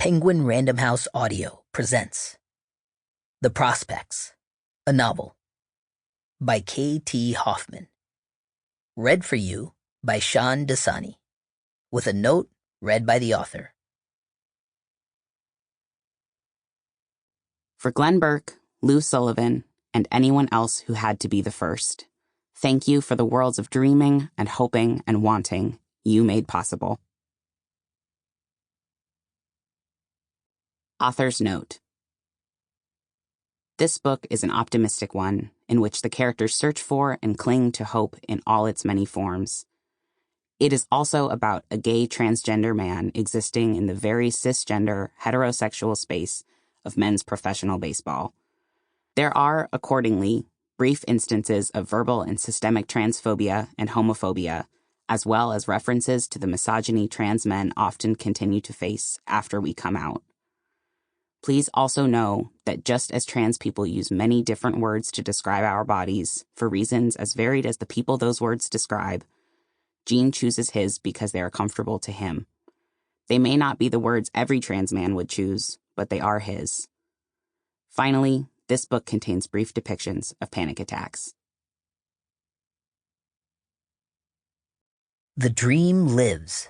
Penguin Random House Audio presents The Prospects, a novel by K.T. Hoffman. Read for you by Shaan Dasani, with a note read by the author. For Glenn Burke, Lou Sullivan, and anyone else who had to be the first, thank you for the worlds of dreaming and hoping and wanting you made possible. Author's note. This book is an optimistic one in which the characters search for and cling to hope in all its many forms. It is also about a gay transgender man existing in the very cisgender heterosexual space of men's professional baseball. There are, accordingly, brief instances of verbal and systemic transphobia and homophobia, as well as references to the misogyny trans men often continue to face after we come out. Please also know that just as trans people use many different words to describe our bodies for reasons as varied as the people those words describe, Gene chooses his because they are comfortable to him. They may not be the words every trans man would choose, but they are his. Finally, this book contains brief depictions of panic attacks. The Dream Lives.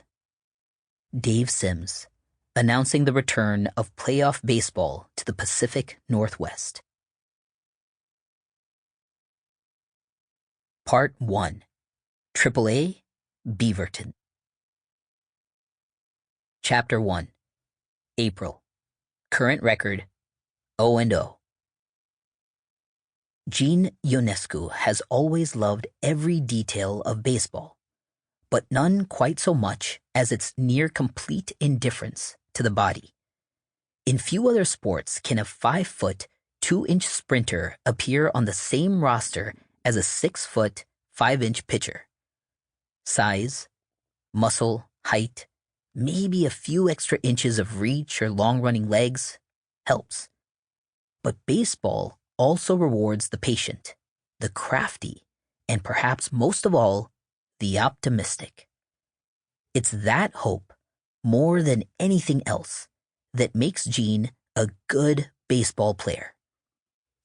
Dave Sims, announcing the return of playoff baseball to the Pacific Northwest. Part 1. AAA, Beaverton. Chapter 1. April. Current record, 0-0. Gene Ionescu has always loved every detail of baseball, but none quite so much as its near-complete indifference to the body. In few other sports can a 5-foot, 2-inch sprinter appear on the same roster as a 6-foot, 5-inch pitcher. Size, muscle, height, maybe a few extra inches of reach or long-running legs helps. But baseball also rewards the patient, the crafty, and perhaps most of all, the optimistic. It's that hope, more than anything else, that makes Gene a good baseball player.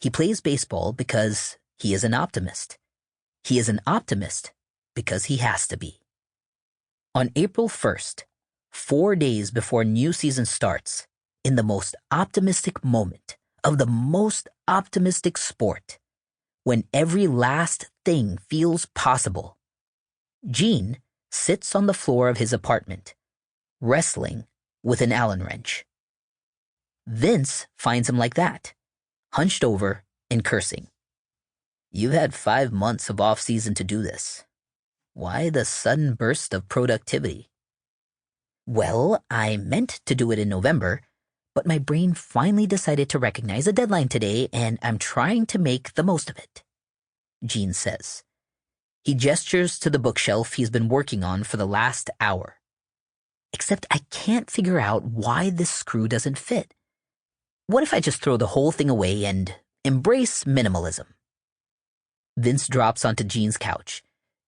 He plays baseball because he is an optimist. He is an optimist because he has to be. On April 1st, 4 days before new season starts, in the most optimistic moment of the most optimistic sport, when every last thing feels possible, Gene sits on the floor of his apartment, wrestling with an Allen wrench. Vince finds him like that, hunched over and cursing. "You've had 5 months of off-season to do this. Why the sudden burst of productivity?" "Well, I meant to do it in November, but my brain finally decided to recognize a deadline today, and I'm trying to make the most of it," Gene says. He gestures to the bookshelf he's been working on for the last hour. "Except I can't figure out why this screw doesn't fit. What if I just throw the whole thing away and embrace minimalism?" Vince drops onto Gene's couch,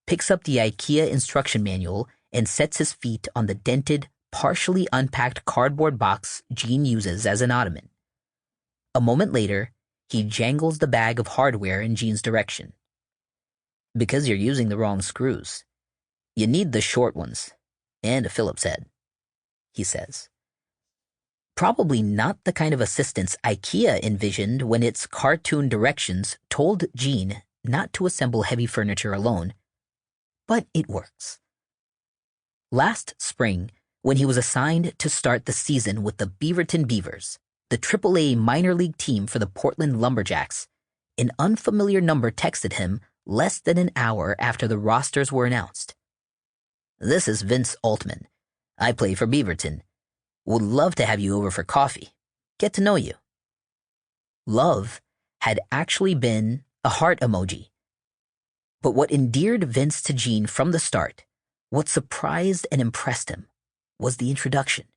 picks up the IKEA instruction manual, and sets his feet on the dented, partially unpacked cardboard box Gene uses as an ottoman. A moment later, he jangles the bag of hardware in Gene's direction. "Because you're using the wrong screws. You need the short ones, and a Phillips head," he says. Probably not the kind of assistance IKEA envisioned when its cartoon directions told Gene not to assemble heavy furniture alone, but it works. Last spring, when he was assigned to start the season with the Beaverton Beavers, the AAA minor league team for the Portland Lumberjacks, an unfamiliar number texted him less than an hour after the rosters were announced. "This is Vince Altman. I play for Beaverton. Would love to have you over for coffee. Get to know you." Love had actually been a heart emoji. But what endeared Vince to Gene from the start, what surprised and impressed him, was the introduction.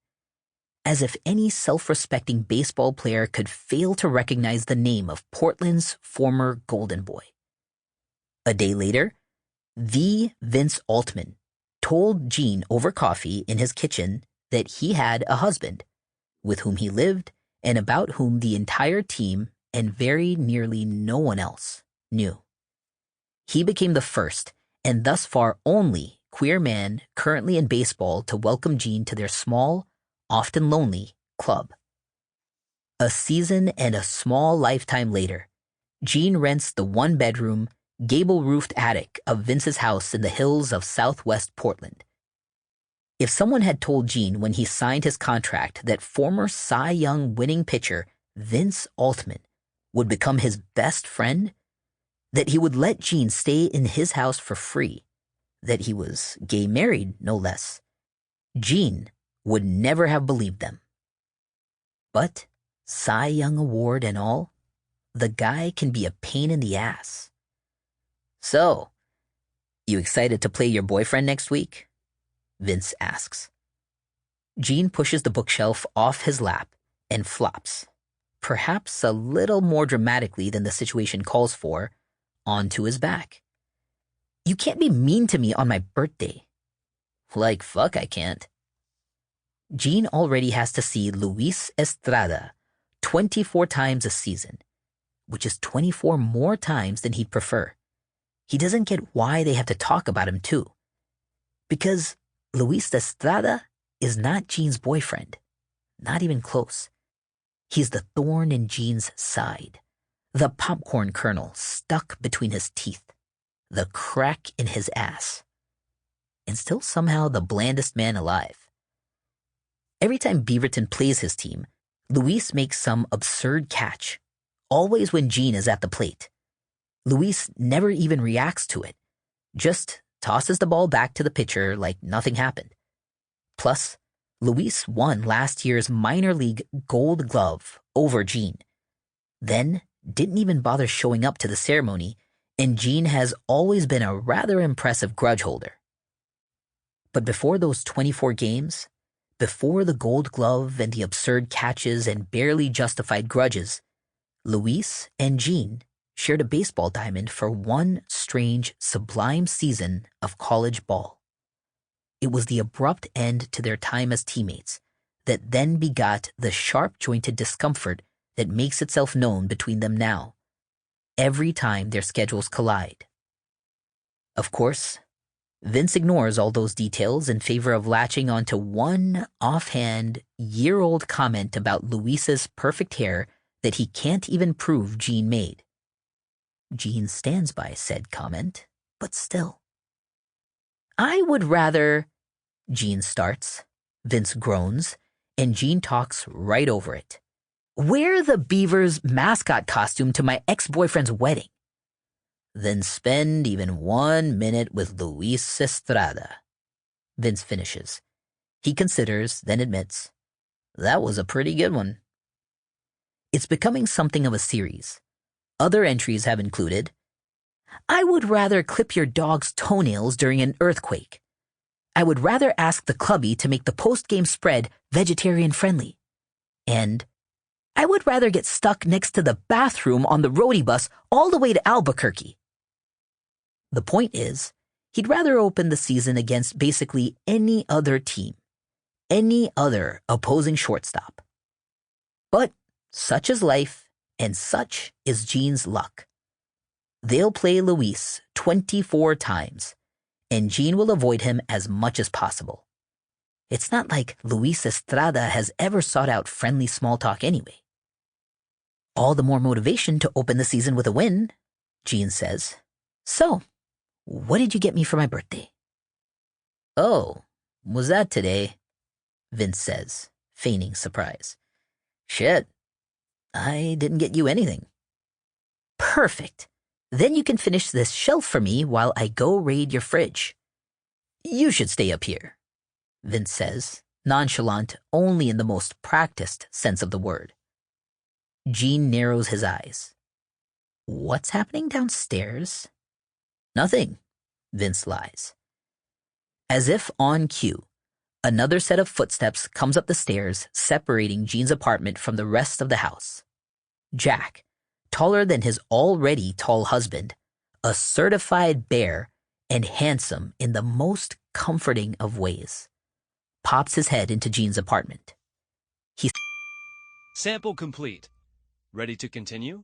As if any self-respecting baseball player could fail to recognize the name of Portland's former Golden Boy. A day later, the Vince Altman told Gene over coffee in his kitchen that he had a husband, with whom he lived and about whom the entire team and very nearly no one else knew. He became the first, and thus far only, queer man currently in baseball to welcome Gene to their small, often lonely, club. A season and a small lifetime later, Gene rents the one-bedroom, gable-roofed attic of Vince's house in the hills of southwest Portland. If someone had told Gene when he signed his contract that former Cy Young winning pitcher Vince Altman would become his best friend, that he would let Gene stay in his house for free, that he was gay married, no less, Gene would never have believed them. But, Cy Young Award and all, the guy can be a pain in the ass. So, you excited to play your boyfriend next week? Vince asks. Gene pushes the bookshelf off his lap and flops, perhaps a little more dramatically than the situation calls for, onto his back. You can't be mean to me on my birthday. Like fuck I can't. Gene already has to see Luis Estrada 24 times a season, which is 24 more times than he'd prefer. He doesn't get why they have to talk about him too. Because Luis Estrada is not Gene's boyfriend. Not even close. He's the thorn in Gene's side. The popcorn kernel stuck between his teeth. The crack in his ass. And still somehow the blandest man alive. Every time Beaverton plays his team, Luis makes some absurd catch, always when Gene is at the plate. Luis never even reacts to it, just tosses the ball back to the pitcher like nothing happened. Plus, Luis won last year's minor league Gold Glove over Gene. Then didn't even bother showing up to the ceremony, and Gene has always been a rather impressive grudge holder. But before those 24 games, before the Gold Glove and the absurd catches and barely justified grudges, Luis and Gene shared a baseball diamond for one strange, sublime season of college ball. It was the abrupt end to their time as teammates that then begot the sharp-jointed discomfort that makes itself known between them now, every time their schedules collide. Of course, Vince ignores all those details in favor of latching onto one offhand, year-old comment about Luis's perfect hair that he can't even prove Gene made. Gene stands by said comment, but still. I would rather, Gene starts, Vince groans, and Gene talks right over it. Wear the Beavers mascot costume to my ex-boyfriend's wedding. Then spend even 1 minute with Luis Estrada. Vince finishes. He considers, then admits, that was a pretty good one. It's becoming something of a series. Other entries have included, I would rather clip your dog's toenails during an earthquake. I would rather ask the clubby to make the post-game spread vegetarian-friendly. And I would rather get stuck next to the bathroom on the roadie bus all the way to Albuquerque. The point is, he'd rather open the season against basically any other team, any other opposing shortstop. But such is life, and such is Gene's luck. They'll play Luis 24 times, and Gene will avoid him as much as possible. It's not like Luis Estrada has ever sought out friendly small talk anyway. All the more motivation to open the season with a win, Gene says. So, what did you get me for my birthday? Oh, was that today? Vince says, feigning surprise. Shit, I didn't get you anything. Perfect. Then you can finish this shelf for me while I go raid your fridge. You should stay up here, Vince says, nonchalant only in the most practiced sense of the word. Gene narrows his eyes. What's happening downstairs? Nothing, Vince lies. As if on cue, another set of footsteps comes up the stairs, separating Gene's apartment from the rest of the house. Jack, taller than his already tall husband, a certified bear and handsome in the most comforting of ways, pops his head into Gene's apartment. He Sample complete. Ready to continue?